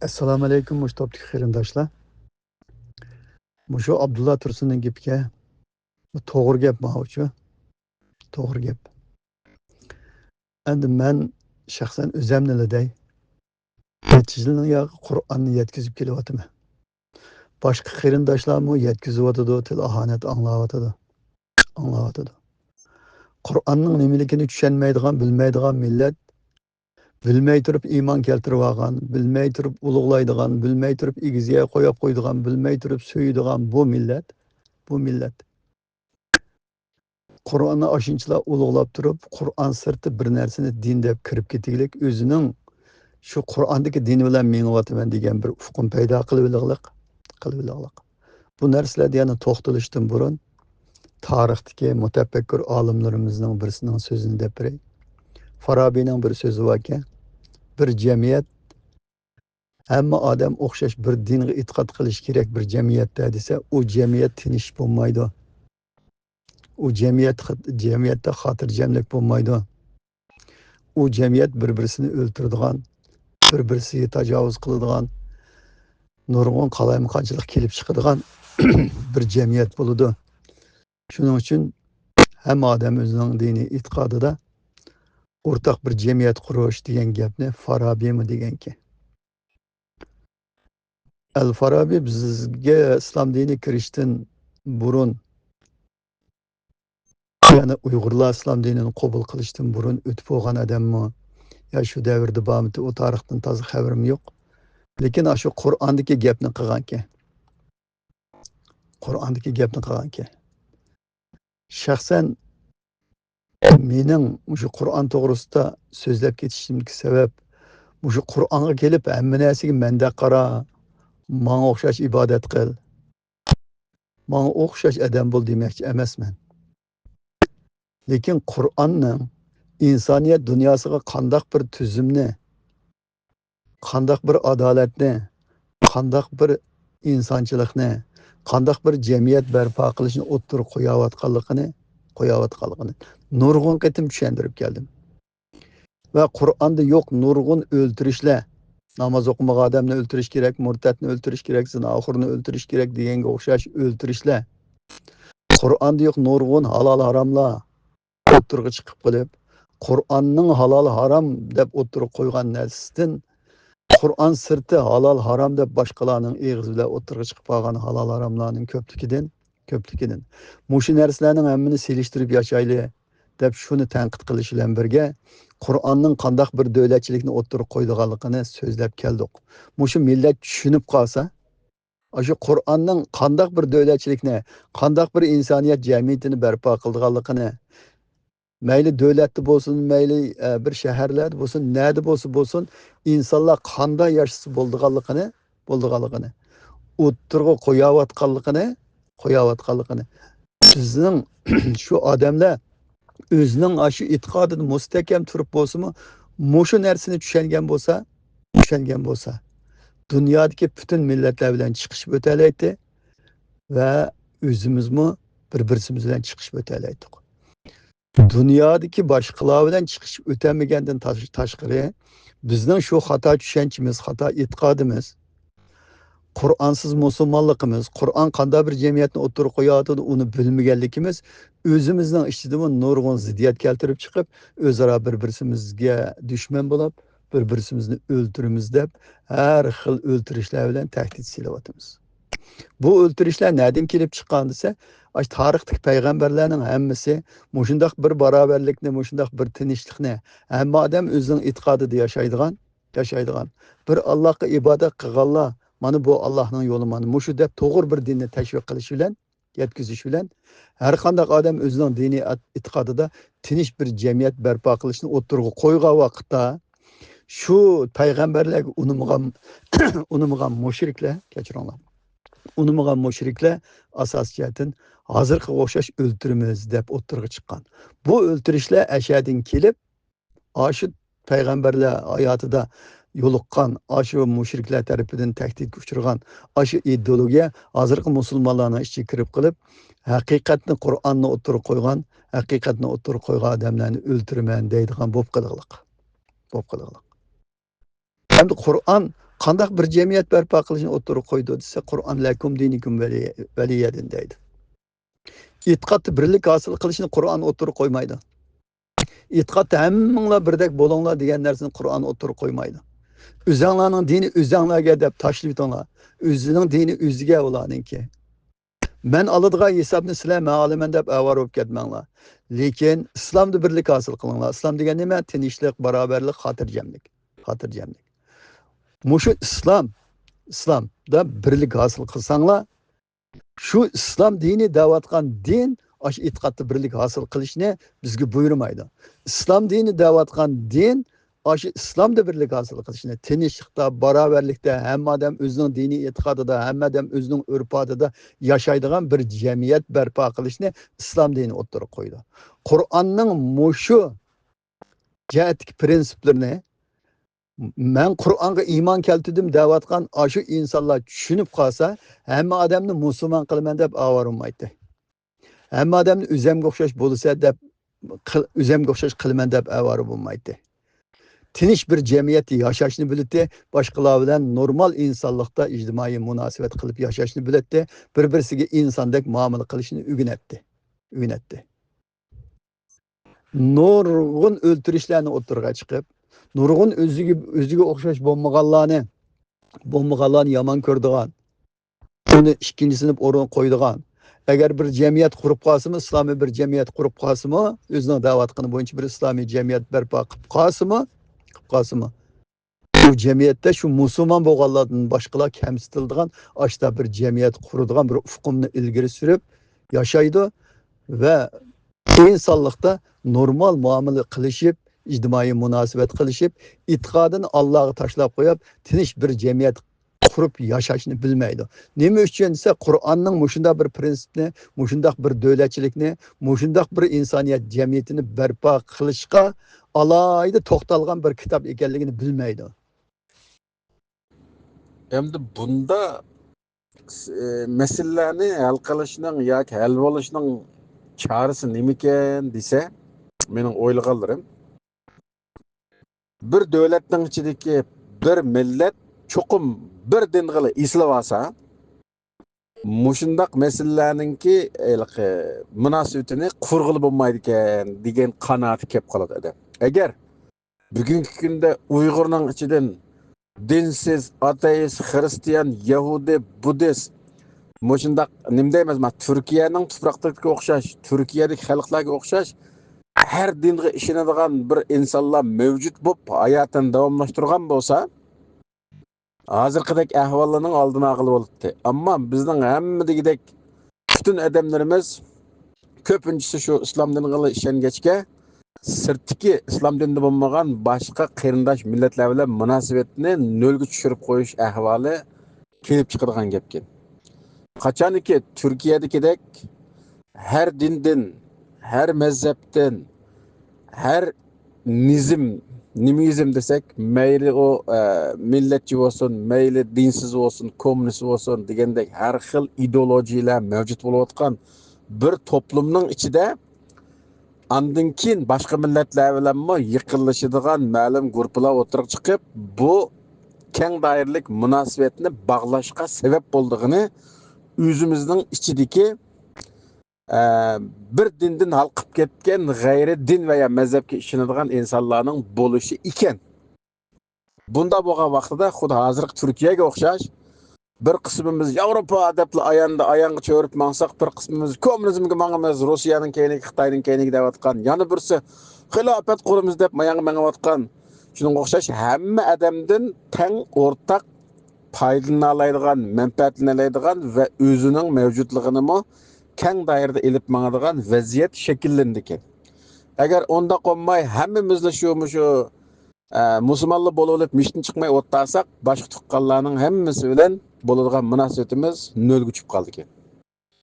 Assalomu alaykum mushtoblik qarindoshlar. Mushu Abdulla Tursunning gapiga to'g'ri gap mavzu, to'g'ri gap. Endi men shaxsan o'zimniday necha yilga Qur'onni yetkazib kelyapman. Boshqa qarindoshlarmi yetkazyotidi, til ahonat anglayotidi. Qur'onning nimaligini tushunmaydigan, bilmaydigan millat bilmay turib iymon keltirib olgan, bilmay turib ulug'laydigan, bilmay turib igizga qo'yib qo'ydigan, bilmay turib so'ydigan bu millat Qur'onni aşınçılar ulug'lab turib, Qur'on sirti bir narsani din deb kirib ketiglik, o'zining shu Qur'ondagi dini bilan mengyapman degan bir ufqum paydo qilib. Bu narsalar yana to'xtalishdan burun tarixdagi mutafakkur olimlarimizning birisining so'zini deb beray. Farabiyning bir so'zi borki, bir jamiyat hamma odam o'xshash bir dinga e'tiqod qilish kerak bir jamiyatda desa, u jamiyat tinch bo'lmaydi. U jamiyatda xotirjamlik bo'lmaydi. U jamiyat bir-birini o'ltiradigan, bir-birisiga tajovuz qiladigan, nurg'un qalaymiqonchilik kelib chiqadigan bir jamiyat bo'ladi. Shuning uchun hamma odam o'zining diniy e'tiqodida o'rtaq bir jamiyat qurish degan gapni Farabiymi deganki. Al-Farabiy bizga islom dini kirishdan burun yani Uyg'urlar islom dinini qabul qilishdan burun o'tib bo'lgan odammi ya shu davrda bormi u tarixdan toza xabarim yo'q. Lekin shu Qur'ondagi gapni qilganki. Shaxsan mening shu Qur'on to'g'risida so'zlab ketishimga sabab shu Qur'onga kelib hamma narsaga menda qara, menga o'xshash ibodat qil, menga o'xshash odam bo'l demoqchi emasman. Lekin Qur'onning insoniyat dunyosiga qandoq bir tuzumni, qandoq bir adolatni, qandoq bir insonchilikni, qandoq bir jamiyat barpo qilishni o'ttirib qo'yayotganligini nurg'un qitim tushuntirib keldim. Va Qur'onda yo'q nurg'un o'ltirishlar, namoz o'qimagan odamni o'ltirish kerak, murtadni o'ltirish kerak, zinoxorni o'ltirish kerak deganga o'xshash o'ltirishlar. Qur'onda yo'q nurg'un halol haromlar o'ttirg'i chiqib qilib, Qur'onning halol harom deb o'ttirib qo'ygan narsadan Qur'on sirti halol harom deb boshqalarning eg'izida o'ttirg'i chiqib qolgan halol haromlarning ko'pligidan mushu narsalarning hammani selishtirib yashayli deb shuni tanqid qilish bilan birga Qur'onning qandoq bir davlatchilikni o'ttirib qo'ydiganligini so'zlab keldik. Mushu millat tushunib qolsa, shu Qur'onning qandoq bir davlatchilikni, qandoq bir insoniyat jamiyatini barpo qildiganligini mayli davlatda bo'lsin, mayli bir shaharlarda bo'lsin, nada bo'lsin, insonlar qanday yashasa bo'ldiganligini o'ttirg'i qo'yayotganligini bizning shu odamlar o'zining shu e'tiqodini mustahkam turib bo'lsa-mu, mushu narsani tushungan bo'lsa, dunyodagi butun millatlar bilan chiqishib o'talaydi va o'zimizmi bir-birimiz bilan chiqishib o'talaydik. Dunyodagi boshqalar bilan chiqishib o'tamagandan tashqari bizning shu xato tushunchimiz, xato e'tiqodimiz, Qur'onsiz musulmonligimiz, Qur'on qanday bir jamiyatni o'ttirib qo'yayotganini uni bilmaganligimiz o'zimizning ichidagi nurg'un ziddiyat keltirib chiqib, o'zaro bir-birimizga dushman bo'lib, bir-birimizni o'ltiramiz deb har xil o'ltirishlar bilan tahdid silayotimiz. Bu o'ltirishlar nereden kelib chiqqan desa, tarixdagi payg'ambarlarning hammasi mushundoq bir barobarlikni, mushundoq bir tinchlikni, hamma odam o'zining e'tiqodida yashaydigan, bir Allohga ibodat qilganlar, mana bu Allohning yo'li, mana mushu deb to'g'ri bir dinni tashviq qilish bilan, yetkazish bilan har qanday odam o'zining diniy e'tiqodida tinch bir jamiyat barpo qilishni o'ttirg'i qo'ygan vaqtda shu payg'ambarlarga unamagan mushriklar, kechiringlar, unamagan mushriklar asos jihatdan hozirga o'xshash o'ltirimiz deb o'ttirg'i chiqqan. Bu o'ltirishlar ashadin kelib, shu payg'ambarlar hayotida yo'liqqan, shu mushriklar tarafidan tahdidga uchragan shu ideologiya hozirgi musulmonlarning ichiga kirib qilib, haqiqatni Qur'onni o'ttirib qo'ygan, odamlarni o'ltiraman deydigan bo'lib qilganlik. Endi Qur'on Qandaq bir jamiyat barpo qilishni o'tirib qo'ydi desa, Qur'on lakum dinikum valiyadin deydi. E'tiqodda birlik hosil qilishni Qur'on o'tirib qo'ymaydi. E'tiqodda hammanglar birdek bo'linglar degan narsani Qur'on o'tirib qo'ymaydi. O'zinglarning dini o'zinglarga deb tashlab o'tinglar. O'zining dini o'ziga ularningki. Men oladigan hisobni sizlar ma'luman deb avvar bo'lib ketmanglar. Lekin islomda birlik hosil qilinglar. Islom degan nima? Tinchlik, barobarlik, xotirjamlik. Xotirjamlik. Mushu islomda birlik hosil qilsanglar, shu islom dini da'vatgan din aş e'tiqodda birlik hosil qilishni bizga buyurmaydi. Islom dini da'vatgan din aş islomda birlik hosil qilishni, tinchlikda, barobarlikda, hamma odam o'zining diniy e'tiqodida, hamma odam o'zining urf-odida yashaydigan bir jamiyat barpo qilishni islom dini o'ttirib qo'ydi. Qur'onning mushu jihatdagi prinsiplarini men Qur'onga iymon keltirdim da'vatgan aşı insonlar tushunib qolsa, hamma odamni musulmon qilaman deb avormaydi. Hamma odamni o'zimga o'xshash bo'lsa deb o'zimga o'xshash qilaman deb avori bo'lmaydi. Tinch bir jamiyatda yashashni biladi, boshqalar bilan normal insonlikda ijtimoiy munosabat qilib yashashni biladi, bir-birisiga insondek muomala qilishni o'rganadi. Nurg'un o'ltirishlarni o'tirg'a chiqib, nurg'un o'ziga o'xshash bo'lmaganlarni yomon ko'rdigan, uni ikkinchi sinf o'rin qo'ydigan. Agar bir jamiyat qurib qolsimi, islomiy bir jamiyat qurib qolsimi, o'zining da'vat qilgan bo'yicha bir islomiy jamiyat barpo qilib qolsimi, bu jamiyatda shu musulmon bo'lganlardan boshqalar kamsitiladigan, ashta bir jamiyat quradigan bir ufqumni ilgari surib yashaydi va insonlikda normal muomala qilishib, ijtimoiy munosabat qilishib, e'tiqodini Allohga tashlab qo'yib, tinch bir jamiyat qurib yashashni bilmaydi. Nima uchun desa, Qur'onning mushunda bir prinsipni, mushunda bir davlatchilikni, mushunda bir insoniyat jamiyatini barpo qilishga alohida to'xtalgan bir kitob ekanligini bilmaydi. Endi bunda masalalarni hal qilishning yoki hal bo'lishning chorasi nima ekan desa, mening o'ylaganlarim, bir davlatning ichidagi bir millat cho'qim bir din qilib eslab olsa, mushundaq masalalarningki munosabatini qurg'ili bo'lmaydi ekan degan qanoati kelib qoladi adam. Agar bugungi kunda Uyg'urning ichidan dinsiz, ateist, xristian, yahudi, buddist mushundaq nima deymiz, Turkiyaning tuproqdagi o'xshash, Turkiyadagi xalqlarga o'xshash har dinga ishonadigan bir insonlar mavjud bo'lib, hayotini davomlashtirgan bo'lsa, hozirgidek ahvollarning oldini olib bo'libdi. Ammo bizning hammadagidek butun odamlarimiz ko'pinchisi shu islom diniga ishongachga sirtdagi islom dinida bo'lmagan boshqa qarindosh millatlar bilan munosabatni nolga tushirib qo'yish ahvoli kelib chiqadigan gapkin. Qachoniki Turkiyadagidek har dindan, har mazhabdan, har nimizm desak, mayli o millatchi bo'lsin, mayli dinsiz bo'lsin, kommunist bo'lsin degandek har xil ideologiyalar mavjud bo'layotgan bir to'plamning ichida andan keyin boshqa millatlar bilan yiqilishadigan ma'lum guruhlar o'tirib chiqib, bu keng doiralik munosabatni bog'lashga sabab bo'ldigini o'zimizning ichidagi bir dindan halqib ketgan g'ayri din veya mazhabga ishonadigan insonlarning bo'lishi ekan. Bunda bo'lgan vaqtida xuddi hozirgi Turkiyaga o'xshash bir qismimiz Yevropa adabli ayonga cho'rib mangsak, bir qismimiz kommunizmga mangamiz, Rossiyaning keyinigi, Xitoyning keyinigi deyotgan, yana birisi xilofat quramiz deb mangayotgan. Shunga o'xshash hamma odamdan teng o'rtaq foydalanadigan, manfaatlanadigan va o'zining mavjudligini keng doirada elib mangadigan vaziyat shakllandi ekan. Agar onda qo'ymay hammamizni shu musulmonlar bo'lib mishdan chiqmay o'ttarsak, boshqa tuqqanlarning hammasi bilan bo'ladigan munosabatimiz nolga tushib qoldi ekan.